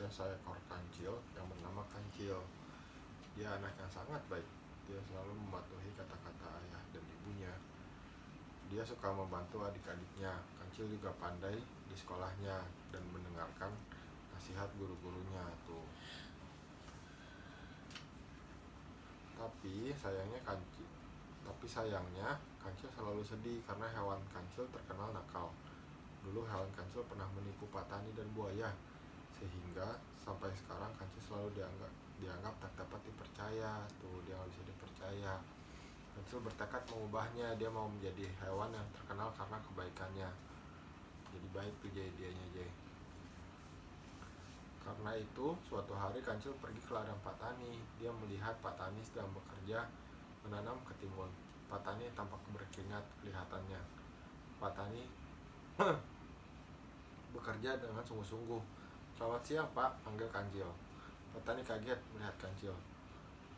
ada seekor kancil yang bernama Kancil. Dia anak yang sangat baik. Dia selalu mematuhi kata-kata ayah dan ibunya. Dia suka membantu adik-adiknya. Kancil juga pandai di sekolahnya dan mendengarkan nasihat guru-gurunya tuh. Tapi sayangnya Kancil selalu sedih karena hewan kancil terkenal nakal. Dulu hewan kancil pernah menipu petani dan buaya, sehingga sampai sekarang kancil selalu dianggap tak dapat dipercaya tuh. Dia nggak bisa dipercaya. Kancil bertekad mengubahnya. Dia mau menjadi hewan yang terkenal karena kebaikannya. Jadi baik tuh dianya Jay. Karena itu suatu hari Kancil pergi ke ladang Pak Tani. Dia melihat Pak Tani sedang bekerja menanam ketimun. Pak Tani tampak berkeringat kelihatannya. Pak Tani bekerja dengan sungguh-sungguh. "Selamat siang Pak," panggil Kancil. Pak Tani kaget melihat Kancil.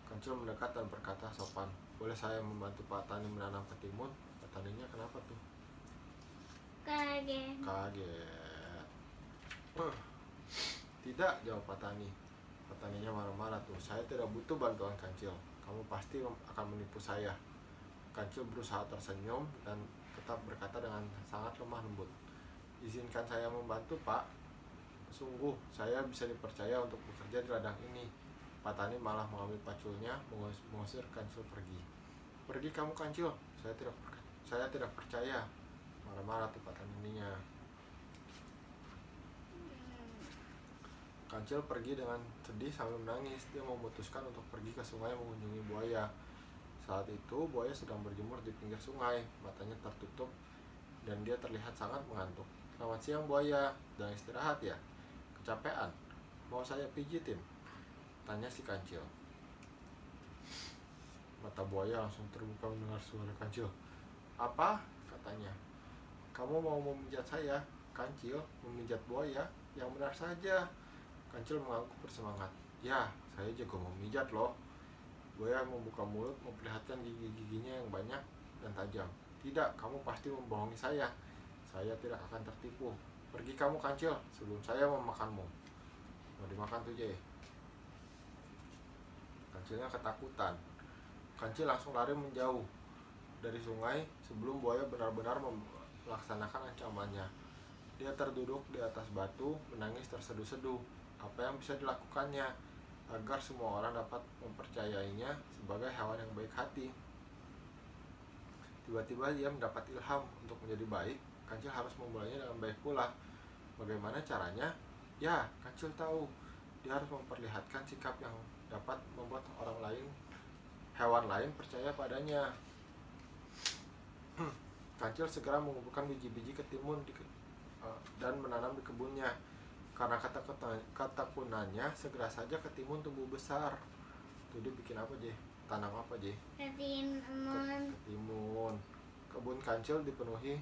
Kancil mendekat dan berkata sopan, "Boleh saya membantu Pak Tani menanam ketimun?" Pak Taninya kenapa tuh? Kaget. "Tidak," jawab Pak Tani. Pak Taninya marah-marah tuh. "Saya tidak butuh bantuan Kancil. Kamu pasti akan menipu saya." Kancil berusaha tersenyum dan tetap berkata dengan sangat lemah lembut, "Izinkan saya membantu Pak. Sungguh saya bisa dipercaya untuk bekerja di ladang ini." Pak Tani malah mengambil paculnya mengusir Kancil pergi. "Pergi kamu Kancil, saya tidak percaya." Marah-marah tuh Pak Taninya. Kancil pergi dengan sedih sambil menangis. Dia memutuskan untuk pergi ke sungai mengunjungi buaya. Saat itu buaya sedang berjemur di pinggir sungai. Matanya tertutup dan dia terlihat sangat mengantuk. "Selamat siang buaya, sedang istirahat ya? Kecapean? Mau saya pijitin?" tanya si Kancil. Mata buaya langsung terbuka mendengar suara Kancil. "Apa?" katanya. "Kamu mau memijat saya?" Kancil memijat buaya. "Yang benar saja." Kancil mengangguk bersemangat. "Ya, saya juga mau memijat loh." Buaya membuka mulut memperlihatkan gigi-giginya yang banyak dan tajam. "Tidak, kamu pasti membohongi saya. Saya tidak akan tertipu. Pergi kamu Kancil sebelum saya memakanmu." Mau dimakan tuh Jay. Kancilnya ketakutan. Kancil langsung lari menjauh dari sungai sebelum buaya benar-benar melaksanakan ancamannya. Dia terduduk di atas batu, menangis terseduh-seduh. Apa yang bisa dilakukannya agar semua orang dapat mempercayainya sebagai hewan yang baik hati? Tiba-tiba dia mendapat ilham untuk menjadi baik. Kancil harus memulainya dengan baik pula. Bagaimana caranya? Ya, Kancil tahu. Dia harus memperlihatkan sikap yang dapat membuat hewan lain percaya padanya. Kancil segera mengumpulkan biji-biji ketimun dan menanam di kebunnya. Karena ketakunannya, segera saja ketimun tumbuh besar. Tuh dia bikin apa Jay? Tanam apa Jay? Ketimun. Kebun Kancil dipenuhi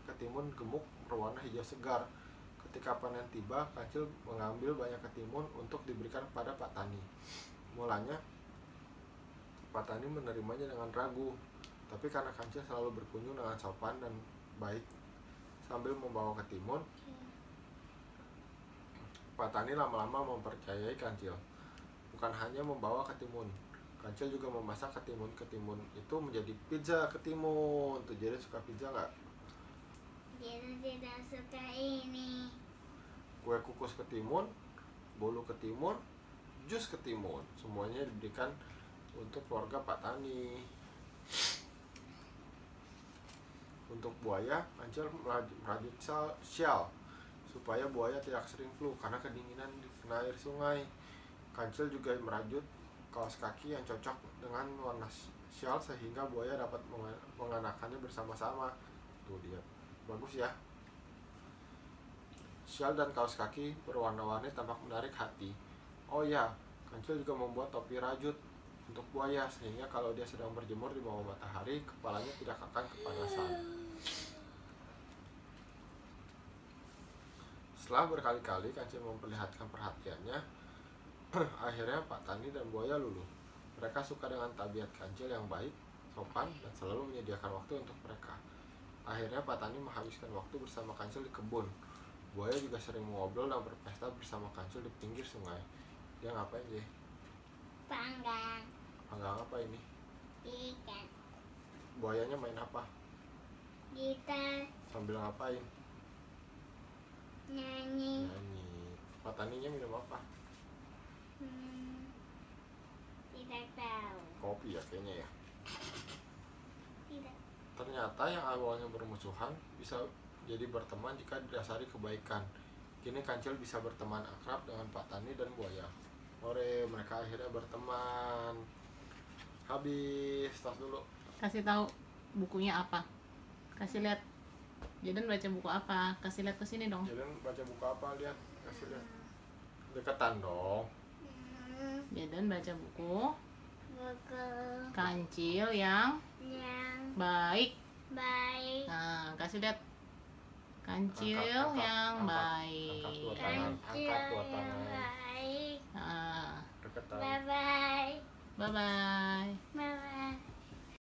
ketimun gemuk berwarna hijau segar. Ketika panen tiba, Kancil mengambil banyak ketimun untuk diberikan kepada Pak Tani. Mulanya Pak Tani menerimanya dengan ragu, tapi karena Kancil selalu berkunjung dengan sopan dan baik sambil membawa ketimun, Pak Tani lama-lama mempercayai Kancil. Bukan hanya membawa ketimun, Kancil juga memasak ketimun itu menjadi pizza ketimun. Tuh jadi suka pizza nggak? Dia tidak suka ini. Kue kukus ketimun, bolu ketimun, jus ketimun, semuanya diberikan untuk keluarga Pak Tani. Untuk buaya, Kancil merajut syal supaya buaya tidak sering flu karena kedinginan kena air sungai. Kancil juga merajut kaos kaki yang cocok dengan warna syal sehingga buaya dapat mengenakannya bersama-sama. Tuh dia, bagus ya. Syal dan kaos kaki berwarna-warni tampak menarik hati. Oh ya, Kancil juga membuat topi rajut untuk buaya sehingga kalau dia sedang berjemur di bawah matahari, kepalanya tidak akan kepanasan. Setelah berkali-kali Kancil memperlihatkan perhatiannya, akhirnya Pak Tani dan buaya luluh. Mereka suka dengan tabiat Kancil yang baik, sopan, dan selalu menyediakan waktu untuk mereka. Akhirnya Pak Tani menghabiskan waktu bersama Kancil di kebun. Buaya juga sering mengobrol dan berpesta bersama kancil di pinggir sungai. Dia ngapain dia? Panggang Panggang apa ini? ikan. Buayanya main apa? Gitar. Sambil ngapain? Nyanyi. Nyanyi. Pak Taninya minum apa? Tidak tahu. Kopi ya kayaknya ya. Tidak. Ternyata yang awalnya bermusuhan bisa jadi berteman jika didasari kebaikan. Kini kancil bisa berteman akrab dengan Pak Tani dan buaya. Ore, mereka akhirnya berteman. Habis, tas dulu. Kasih tahu bukunya apa. Kasih lihat. Jaden baca buku apa? Kasih lihat ke sini dong. Jaden baca buku apa? Lihat, kasih lihat. Deketan dong. Jaden baca buku Buku Kancil yang yang baik. baik. Nah, kasih lihat. Kancil Angkat, yang angkat, baik. angkat dua tangan. Kancil Angkat dua yang tangan. baik. Nah, Deketan. Bye bye. bye bye. Bye bye.